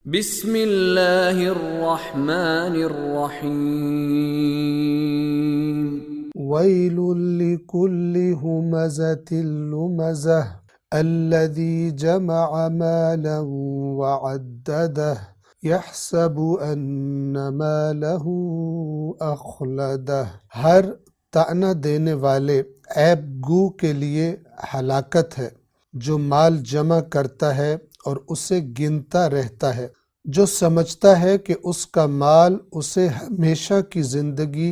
بسم اللہ الرحمن الرحیم ويل لكل همزة لمزة الذي جمع مالا وعدده يحسب أن ماله أخلده۔ ہر طعنہ دینے والے عیب گو کے لیے ہلاکت ہے جو مال جمع کرتا ہے اور اسے گنتا رہتا ہے، جو سمجھتا ہے کہ اس کا مال اسے ہمیشہ کی زندگی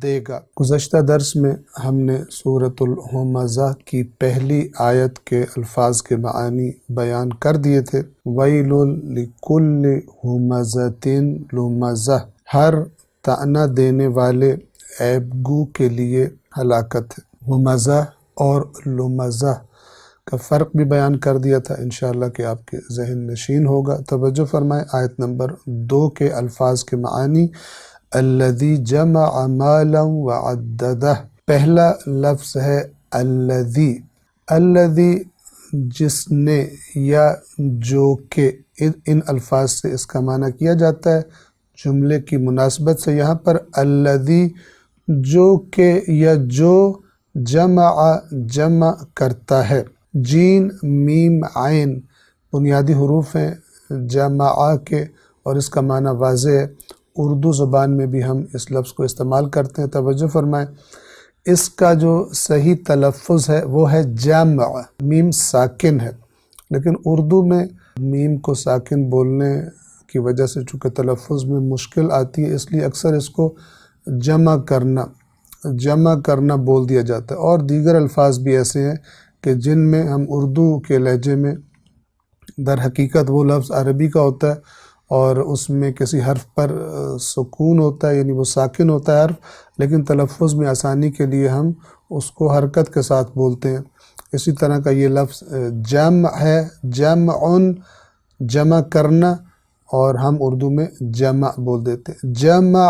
دے گا۔ گزشتہ درس میں ہم نے سورۃ الہمزہ کی پہلی آیت کے الفاظ کے معانی بیان کر دیے تھے۔ ویل لکل ہمزۃ لمزہ، ہر طعنہ دینے والے عیب گو کے لیے ہلاکت ہے۔ ہمزہ اور لمزہ کا فرق بھی بیان کر دیا تھا، انشاءاللہ کہ آپ کے ذہن نشین ہوگا۔ توجہ فرمائیں، آیت نمبر 2 کے الفاظ کے معانی الذی جمع مالا وعددہ۔ پہلا لفظ ہے الذی، الذی جس نے یا جو کہ، ان الفاظ سے اس کا معنی کیا جاتا ہے جملے کی مناسبت سے۔ یہاں پر الذی جو کہ یا جو جمع کرتا ہے، جین میم عین بنیادی حروف ہیں جمع کے، اور اس کا معنی واضح ہے۔ اردو زبان میں بھی ہم اس لفظ کو استعمال کرتے ہیں۔ توجہ فرمائیں، اس کا جو صحیح تلفظ ہے وہ ہے جمع، میم ساکن ہے، لیکن اردو میں میم کو ساکن بولنے کی وجہ سے چونکہ تلفظ میں مشکل آتی ہے، اس لیے اکثر اس کو جمع کرنا بول دیا جاتا ہے۔ اور دیگر الفاظ بھی ایسے ہیں کہ جن میں ہم اردو کے لہجے میں در حقیقت وہ لفظ عربی کا ہوتا ہے اور اس میں کسی حرف پر سکون ہوتا ہے، یعنی وہ ساکن ہوتا ہے حرف، لیکن تلفظ میں آسانی کے لیے ہم اس کو حرکت کے ساتھ بولتے ہیں۔ اسی طرح کا یہ لفظ جمع ہے، جمع کرنا، اور ہم اردو میں جمع بول دیتے ہیں۔ جمع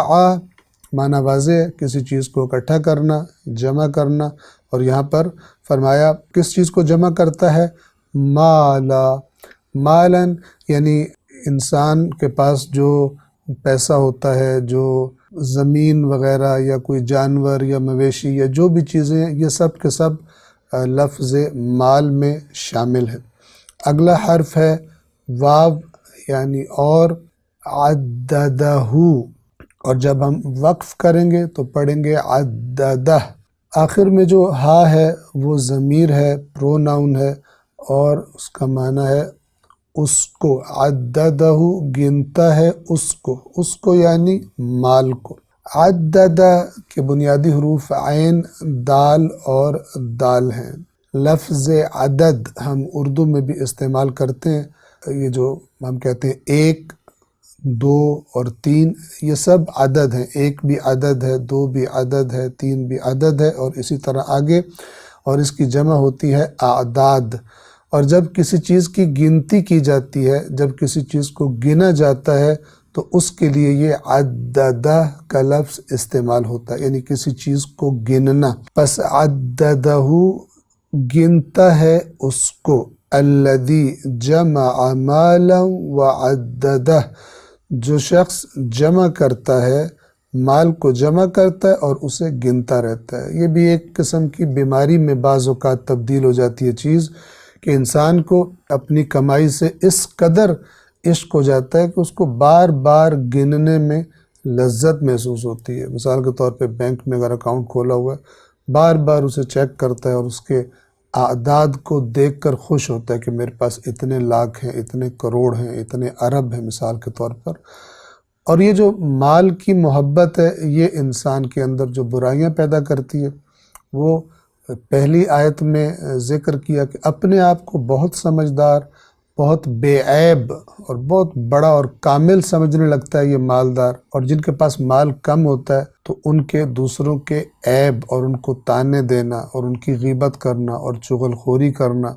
معنی واضح ہے، کسی چیز کو اکٹھا کرنا، جمع کرنا، اور یہاں پر فرمایا کس چیز کو جمع کرتا ہے؟ مالن، یعنی انسان کے پاس جو پیسہ ہوتا ہے، جو زمین وغیرہ یا کوئی جانور یا مویشی یا جو بھی چیزیں، یہ سب کے سب لفظ مال میں شامل ہے۔ اگلا حرف ہے واو، یعنی اور عددہ، اور جب ہم وقف کریں گے تو پڑھیں گے عددہ۔ آخر میں جو ہا ہے وہ ضمیر ہے، پروناؤن ہے، اور اس کا معنی ہے اس کو۔ عددہ گنتا ہے اس کو یعنی مال کو۔ عددہ کے بنیادی حروف عین، دال اور دال ہیں۔ لفظ عدد ہم اردو میں بھی استعمال کرتے ہیں، یہ جو ہم کہتے ہیں 1، 2 اور 3، یہ سب عدد ہیں۔ 1 بھی عدد ہے، 2 بھی عدد ہے، 3 بھی عدد ہے، اور اسی طرح آگے، اور اس کی جمع ہوتی ہے اعداد۔ اور جب کسی چیز کی گنتی کی جاتی ہے، جب کسی چیز کو گنا جاتا ہے، تو اس کے لیے یہ عددہ کا لفظ استعمال ہوتا ہے، یعنی کسی چیز کو گننا۔ پس عددہ گنتا ہے اس کو، الذی جمع مالا وعددہ، جو شخص جمع کرتا ہے، مال کو جمع کرتا ہے اور اسے گنتا رہتا ہے۔ یہ بھی ایک قسم کی بیماری میں بعض اوقات تبدیل ہو جاتی ہے چیز، کہ انسان کو اپنی کمائی سے اس قدر عشق ہو جاتا ہے کہ اس کو بار بار گننے میں لذت محسوس ہوتی ہے۔ مثال کے طور پہ بینک میں اگر اکاؤنٹ کھولا ہوا ہے، بار بار اسے چیک کرتا ہے اور اس کے اعداد کو دیکھ کر خوش ہوتا ہے کہ میرے پاس اتنے لاکھ ہیں، اتنے کروڑ ہیں، اتنے ارب ہیں مثال کے طور پر۔ اور یہ جو مال کی محبت ہے، یہ انسان کے اندر جو برائیاں پیدا کرتی ہے، وہ پہلی آیت میں ذکر کیا کہ اپنے آپ کو بہت سمجھدار، بہت بے عیب اور بہت بڑا اور کامل سمجھنے لگتا ہے یہ مالدار، اور جن کے پاس مال کم ہوتا ہے تو ان کے دوسروں کے عیب اور ان کو طعنے دینا اور ان کی غیبت کرنا اور چغل خوری کرنا،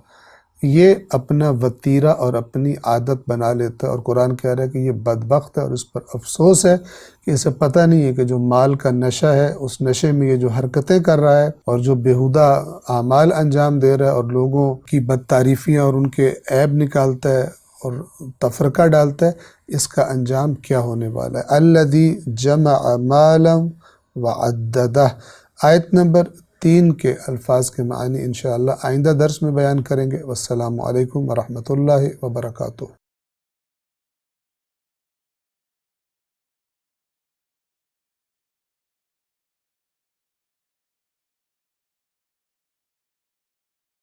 یہ اپنا وتیرہ اور اپنی عادت بنا لیتا ہے۔ اور قرآن کہہ رہا ہے کہ یہ بدبخت ہے، اور اس پر افسوس ہے کہ اسے پتہ نہیں ہے کہ جو مال کا نشہ ہے، اس نشے میں یہ جو حرکتیں کر رہا ہے اور جو بیہودہ اعمال انجام دے رہا ہے اور لوگوں کی بد تعریفیاں اور ان کے عیب نکالتا ہے اور تفرقہ ڈالتا ہے، اس کا انجام کیا ہونے والا ہے۔ الذی جمع مالا وعددہ۔ آیت نمبر 3 کے الفاظ کے معنی انشاءاللہ آئندہ درس میں بیان کریں گے۔ والسلام علیکم ورحمۃ اللہ وبرکاتہ۔